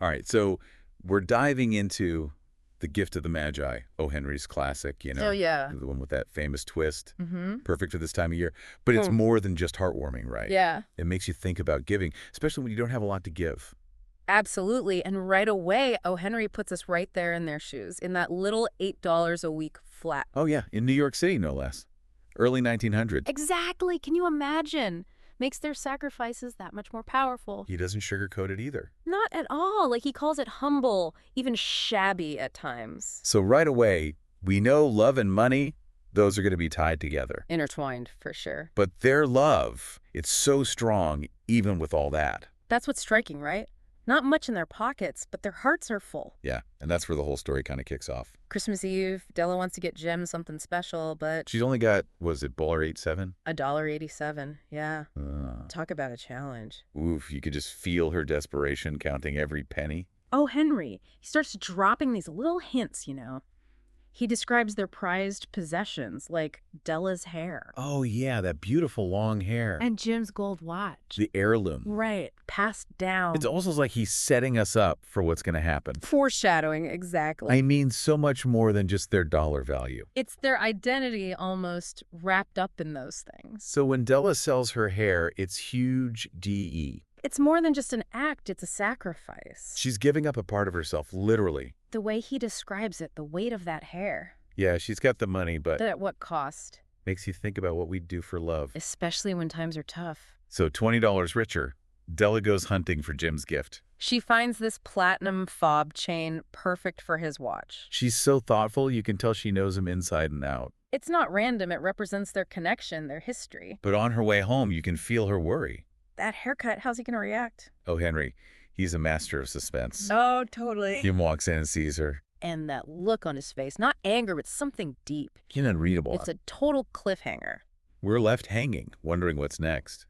All right, so we're diving into The Gift of the Magi, O. Henry's classic, Oh, yeah. the one with that famous twist. Mm-hmm. Perfect for this time of year. But it's more than just heartwarming, right? Yeah, It makes you think about giving, especially when you don't have a lot to give. absolutely. And right away, O. Henry puts us right there in their shoes, in that little $8 a week flat. Oh, yeah, in New York City, no less. Early 1900s. Exactly. Can you imagine? Makes their sacrifices that much more powerful. He doesn't sugarcoat it either. Not at all. Like, he calls it humble, even shabby at times. So right away, we know love and money, those are going to be tied together. Intertwined, for sure. But their love, it's so strong even with all that. That's what's striking, right? Not much in their pockets, but their hearts are full. Yeah, and that's where the whole story kind of kicks off. Christmas Eve, Della wants to get Jem something special, but She's only got, was it $1.87? $1.87. Yeah. Talk about a challenge. Oof, you could just feel her desperation counting every penny. Oh, Henry. He starts dropping these little hints, He describes their prized possessions, like Della's hair. Oh, yeah, that beautiful long hair. And Jim's gold watch. The heirloom. Right. Passed down. It's almost like he's setting us up for what's going to happen. Foreshadowing, exactly. I mean, so much more than just their dollar value. It's their identity almost wrapped up in those things. So when Della sells her hair, it's huge DE. It's more than just an act, it's a sacrifice. She's giving up a part of herself, literally. The way he describes it, the weight of that hair. Yeah, she's got the money, but But at what cost? makes you think about what we'd do for love. Especially when times are tough. So $20 richer, Della goes hunting for Jim's gift. She finds this platinum fob chain perfect for his watch. She's so thoughtful, you can tell she knows him inside and out. It's not random, it represents their connection, their history. But on her way home, you can feel her worry. That haircut, how's he going to react? Oh, Henry, he's a master of suspense. Oh, totally. Jim walks in and sees her. And that look on his face, not anger, but something deep. Unreadable. It's a total cliffhanger. We're left hanging, wondering what's next.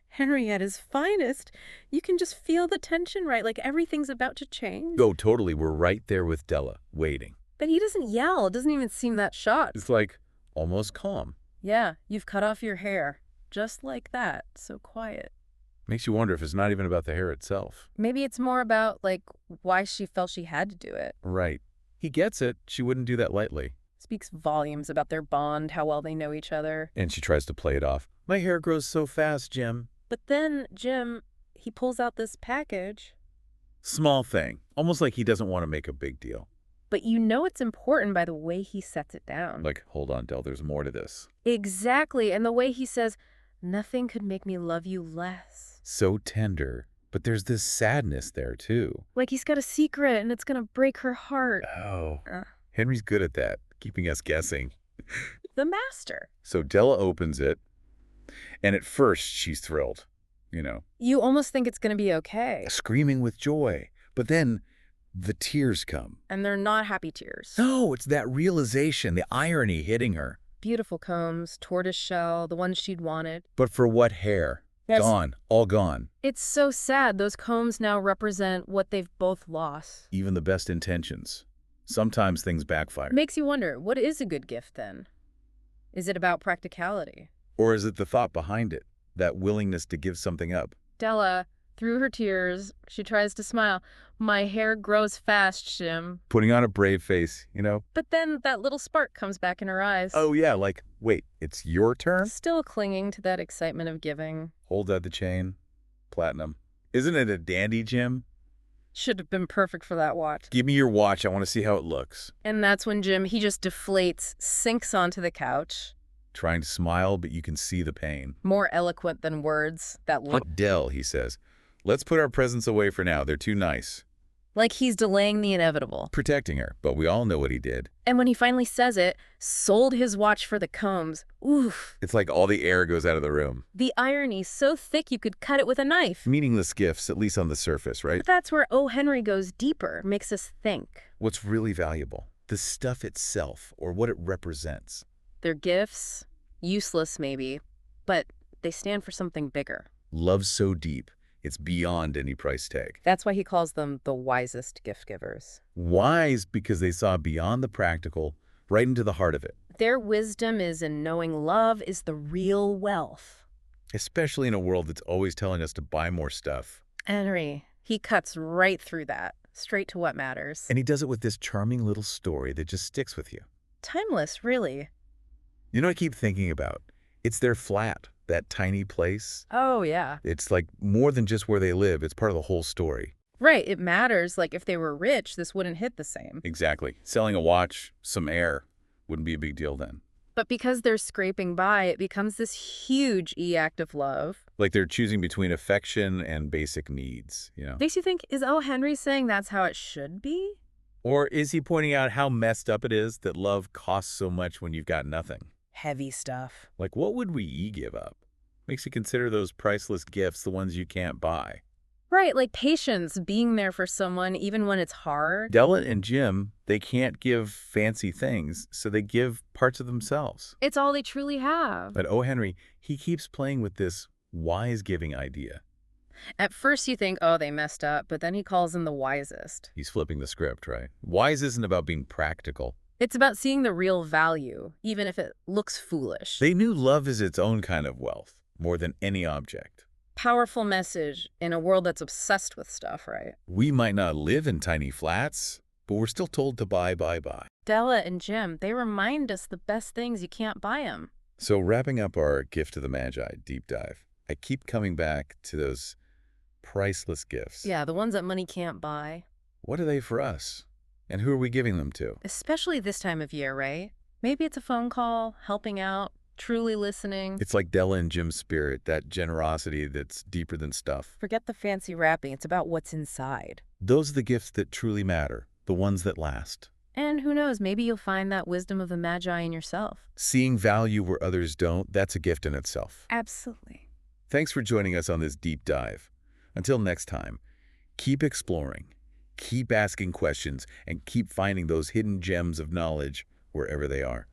Henry at his finest. You can just feel the tension, right? Like everything's about to change. Oh, totally. We're right there with Della, waiting. But he doesn't yell. It doesn't even seem that shocked. It's like almost calm. Yeah, you've cut off your hair. Just like that. So quiet. Makes you wonder if it's not even about the hair itself. Maybe it's more about, like, why she felt she had to do it. Right. He gets it. She wouldn't do that lightly. Speaks volumes about their bond, how well they know each other. And she tries to play it off. My hair grows so fast, Jim. But then, Jim, he pulls out this package. Small thing. Almost like he doesn't want to make a big deal. But you know it's important by the way he sets it down. Like, hold on, Del, there's more to this. Exactly. And the way he says, nothing could make me love you less. So tender. But there's this sadness there, too. Like he's got a secret and it's going to break her heart. Oh. Henry's good at that, keeping us guessing. The master. So Della opens it, and at first she's thrilled, You almost think it's going to be okay. screaming with joy. But then the tears come. And they're not happy tears. No, it's that realization, the irony hitting her. Beautiful combs, tortoise shell, the ones she'd wanted. But for what hair? Yes. Gone, all gone. It's so sad. Those combs now represent what they've both lost. Even the best intentions. Sometimes things backfire. Makes you wonder, what is a good gift then? Is it about practicality? Or is it the thought behind it? That willingness to give something up? Della, through her tears, she tries to smile. My hair grows fast, Jim. Putting on a brave face, But then that little spark comes back in her eyes. Oh, yeah, like, wait, it's your turn? Still clinging to that excitement of giving. Holds out the chain. Platinum. Isn't it a dandy, Jim? Should have been perfect for that watch. Give me your watch. I want to see how it looks. And that's when Jim, he just deflates, sinks onto the couch. Trying to smile, but you can see the pain. More eloquent than words. That look. Del, he says. Let's put our presents away for now. They're too nice. Like he's delaying the inevitable. Protecting her, but we all know what he did. And when he finally says it, sold his watch for the combs. Oof. It's like all the air goes out of the room. The irony so thick you could cut it with a knife. Meaningless gifts, at least on the surface, right? But that's where O. Henry goes deeper, makes us think. What's really valuable? The stuff itself, or what it represents. Their gifts, useless maybe, but they stand for something bigger. Love so deep, it's beyond any price tag. That's why he calls them the wisest gift givers. Wise because they saw beyond the practical, right into the heart of it. Their wisdom is in knowing love is the real wealth. Especially in a world that's always telling us to buy more stuff. Henry, He cuts right through that, straight to what matters. And he does it with this charming little story that just sticks with you. Timeless, really. You know what I keep thinking about? It's their flat, that tiny place. Oh, yeah. It's like more than just where they live. It's part of the whole story. Right, it matters. Like, if they were rich, this wouldn't hit the same. Exactly. Selling a watch, some air, wouldn't be a big deal then. But because they're scraping by, it becomes this huge act of love. Like they're choosing between affection and basic needs, you know? Makes you think, is O. Henry saying that's how it should be? Or is he pointing out how messed up it is that love costs so much when you've got nothing? Heavy stuff. Like, what would we give up? Makes you consider those priceless gifts, the ones you can't buy. Right, like patience, being there for someone even when it's hard. Della and Jim, they can't give fancy things, so they give parts of themselves. It's all they truly have. But O. Henry, he keeps playing with this wise giving idea. At first you think, oh, they messed up, but then he calls them the wisest. He's flipping the script, right? Wise isn't about being practical. It's about seeing the real value, even if it looks foolish. They knew love is its own kind of wealth, more than any object. Powerful message in a world that's obsessed with stuff, right? We might not live in tiny flats, but we're still told to buy. Della and Jim, they remind us the best things you can't buy them. So wrapping up our gift of the Magi deep dive, I keep coming back to those priceless gifts. Yeah, the ones that money can't buy. What are they for us? And who are we giving them to? Especially this time of year, right? Maybe it's a phone call, helping out, truly listening. It's like Della and Jim's spirit, that generosity that's deeper than stuff. Forget the fancy wrapping. It's about what's inside. Those are the gifts that truly matter, the ones that last. And who knows, maybe you'll find that wisdom of the Magi in yourself. Seeing value where others don't, that's a gift in itself. Absolutely. Thanks for joining us on this deep dive. Until next time, keep exploring, keep asking questions, and keep finding those hidden gems of knowledge wherever they are.